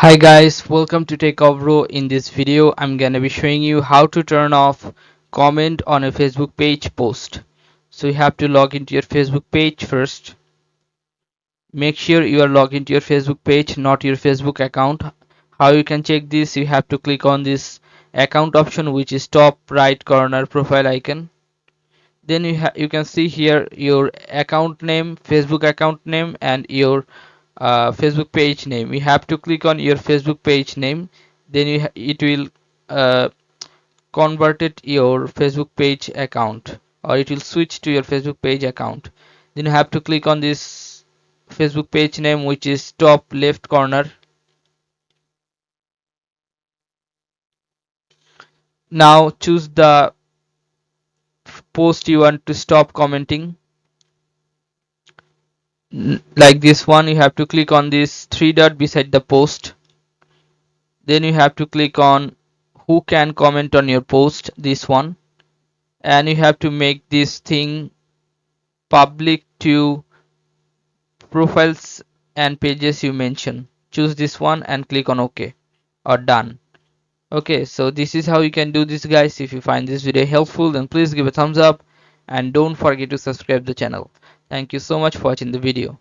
Hi guys, welcome to Techavro. In this video, I'm gonna be showing you how to turn off comment on a Facebook page post. So you have to log into your Facebook page first. Make sure you are logged into your Facebook page, not your Facebook account. How you can check this? You have to click on this account option, which is top right corner profile icon. Then you can see here your account name, Facebook account name, and your Facebook page name. You have to click on your Facebook page name, then it will uh, convert it your Facebook page account, or it will switch to your Facebook page account. Then you have to click on this Facebook page name, which is top left corner. Now choose the post you want to stop commenting. Like this one, you have to click on this three dot beside the post. Then you have to click on who can comment on your post, this one, and you have to make this thing public to profiles and pages you mention. Choose this one and click on OK or done. Okay, so this is how you can do this, guys. If you find this video helpful, then please give a thumbs up and don't forget to subscribe the channel. Thank you so much for watching the video.